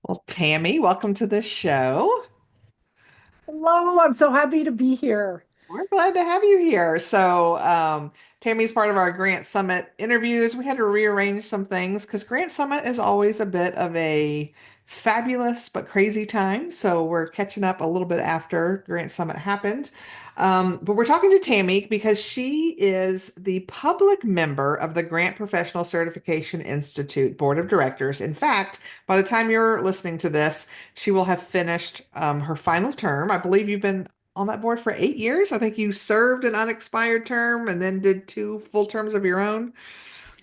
Well, Tammy, welcome to the show. Hello, I'm so happy to be here. We're glad to have you here. Tammy's part of our Grant Summit interviews. We had to rearrange some things because Grant Summit is always a bit of a fabulous but crazy time. So, we're catching up a little bit after Grant Summit happened. But we're talking to Tammy because she is the public member of the Grant Professional Certification Institute Board of Directors. In fact, by the time you're listening to this, she will have finished her final term. I believe you've been on that board for 8 years. I think you served an unexpired term and then did two full terms of your own.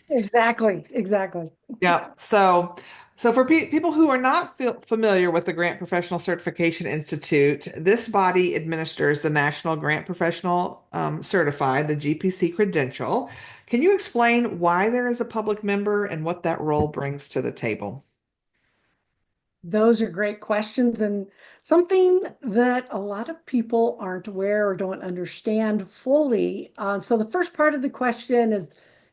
Exactly, exactly. Yeah. So for people who are not familiar with the Grant Professional Certification Institute, this body administers the National Grant Professional Certified, the GPC credential. Can you explain why there is a public member and what that role brings to the table? Those are great questions and something that a lot of people aren't aware or don't understand fully. So the first part of the question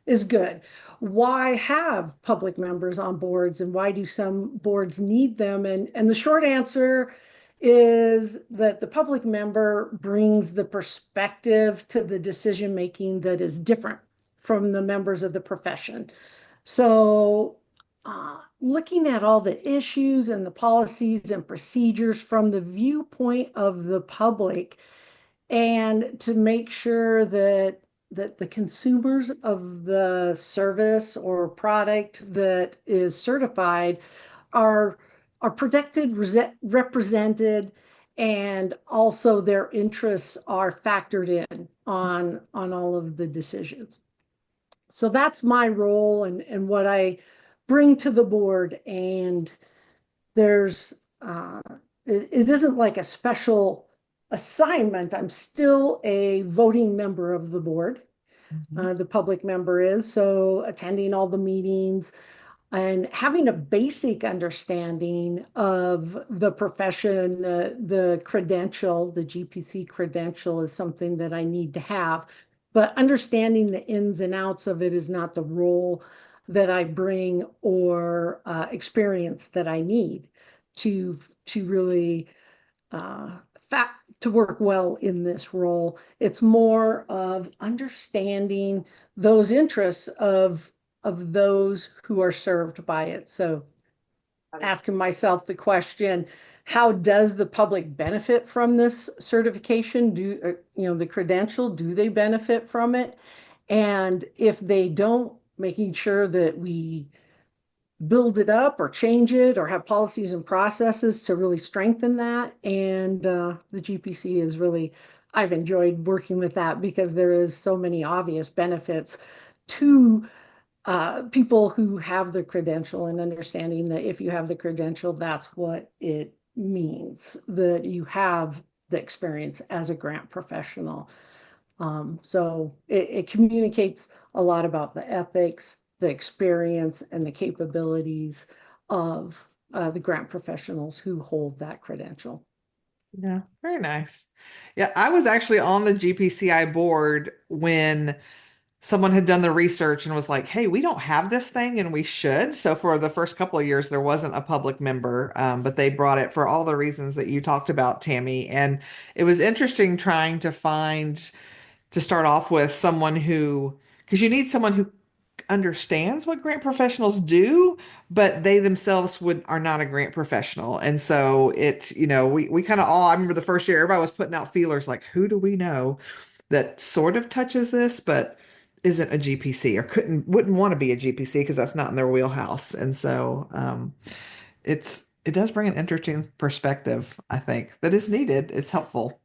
is good. Why have public members on boards and why do some boards need them? And the short answer is that the public member brings the perspective to the decision making that is different from the members of the profession. So, looking at all the issues and the policies and procedures from the viewpoint of the public, and to make sure that the consumers of the service or product that is certified are are protected, represented, and also their interests are factored in on all of the decisions. So that's my role and what I bring to the board. And there's, uh, it isn't like a special assignment. I'm still a voting member of the board. Mhm. The public member is, so attending all the meetings and having a basic understanding of the profession, the credential, the GPC credential is something that I need to have. But understanding the ins and outs of it is not the role that I bring or experience that I need to to really uh, to work well in this role. It's more of understanding those interests of those who are served by it. So asking myself the question, how does the public benefit from this certification? The credential, do they benefit from it? And if they don't, making sure that we build it up or change it or have policies and processes to really strengthen that. And the GPC is really, I've enjoyed working with that because there is so many obvious benefits to people who have the credential and understanding that if you have the credential, that's what it means, that you have the experience as a grant professional. So it communicates a lot about the ethics, the experience, and the capabilities of the grant professionals who hold that credential. Yeah, very nice. Yeah, I was actually on the GPCI board when someone had done the research and was like, hey, we don't have this thing and we should. So for the first couple of years, there wasn't a public member, but they brought it for all the reasons that you talked about, Tammy. And it was interesting trying to find, to start off with someone who, because you need someone who understands what grant professionals do, but they themselves would are not a grant professional. And so it's, we kind of all, I remember the first year, everybody was putting out feelers like, who do we know that sort of touches this, but isn't a GPC or wouldn't want to be a GPC because that's not in their wheelhouse. And so it does bring an interesting perspective, I think, that is needed. It's helpful.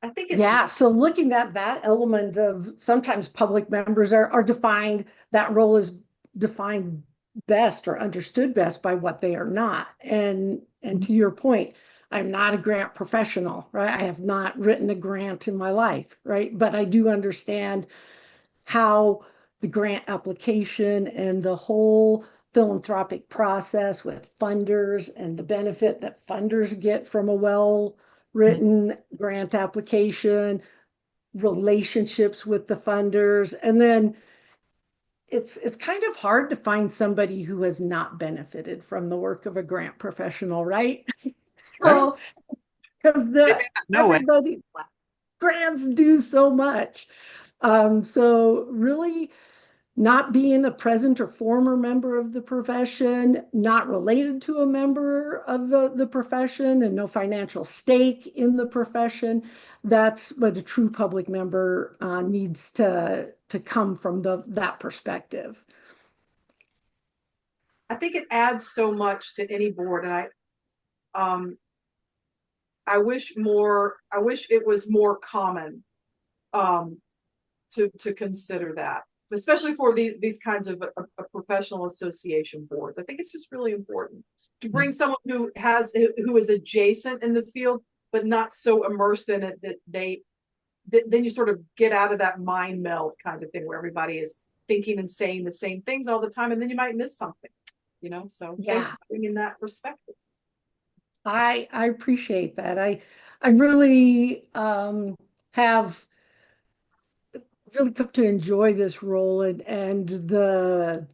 I think it's Yeah, so looking at that element of sometimes public members are defined, that role is defined best or understood best by what they are not. And to your point, I'm not a grant professional, right? I have not written a grant in my life, right? But I do understand how the grant application and the whole philanthropic process with funders and the benefit that funders get from a well-written grant application, relationships with the funders, and then it's kind of hard to find somebody who has not benefited from the work of a grant professional, right? That's So, because they may the not know it. everybody grants do so much. So really not being a present or former member of the profession, not related to a member of the profession, and no financial stake in the profession. That's what a true public member needs to come from that perspective. I think it adds so much to any board, and um, I wish it was more common, um, to consider that, especially for these kinds of professional association boards. I think it's just really important to bring someone who is adjacent in the field, but not so immersed in it that then you sort of get out of that mind meld kind of thing where everybody is thinking and saying the same things all the time, and then you might miss something, So thanks Yeah, for bringing that perspective. I appreciate that. I really have really come to enjoy this role and the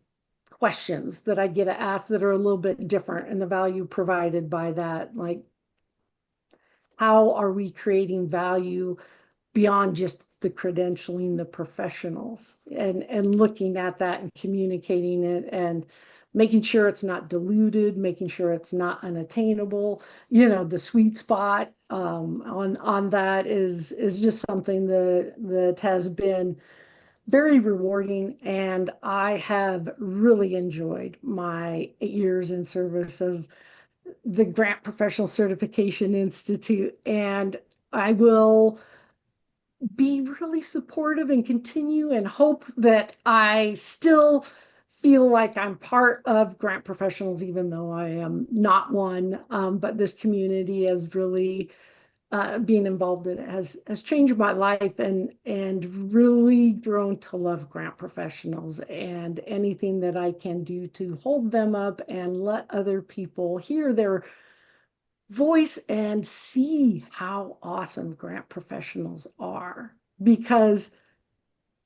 questions that I get to ask that are a little bit different and the value provided by that. Like, how are we creating value beyond just the credentialing the professionals and looking at that and communicating it and making sure it's not diluted, making sure it's not unattainable. The sweet spot on that is just something that has been very rewarding, and I have really enjoyed my 8 years in service of the Grant Professional Certification Institute, and I will be really supportive and continue and hope that I still feel like I'm part of grant professionals, even though I am not one. But this community has really being involved in it has changed my life and really grown to love grant professionals, and anything that I can do to hold them up and let other people hear their voice and see how awesome grant professionals are. Because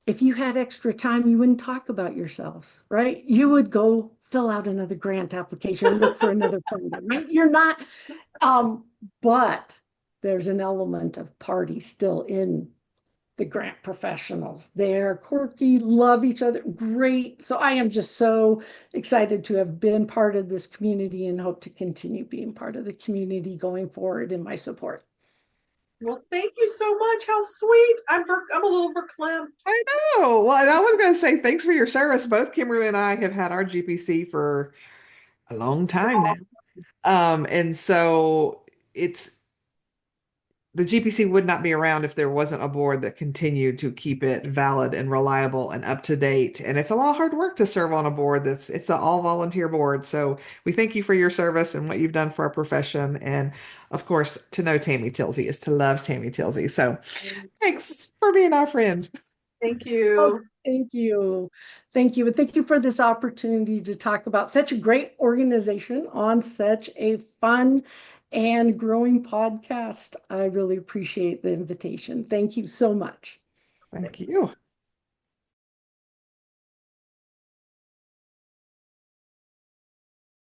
if you had extra time, you wouldn't talk about yourselves, right? You would go fill out another grant application or look for another funder, right? You're not, um, but there's an element of party still in the grant professionals. They're quirky, love each other, great. So I am just so excited to have been part of this community and hope to continue being part of the community going forward in my support. Well, thank you so much. How sweet. I'm a little verklempt. I know. Well, and I was going to say thanks for your service. Both Kimberly and I have had our GPC for a long time now. And so it's the GPC would not be around if there wasn't a board that continued to keep it valid and reliable and up to date. And it's a lot of hard work to serve on a board it's an all volunteer board. So we thank you for your service and what you've done for our profession. And of course, to know Tammy Tilzey is to love Tammy Tilzey. So thanks for being our friend. Thank Oh, you. thank you. Thank you. And thank you for this opportunity to talk about such a great organization on such a fun and growing podcast. I really appreciate the invitation. Thank you so much. Thank you.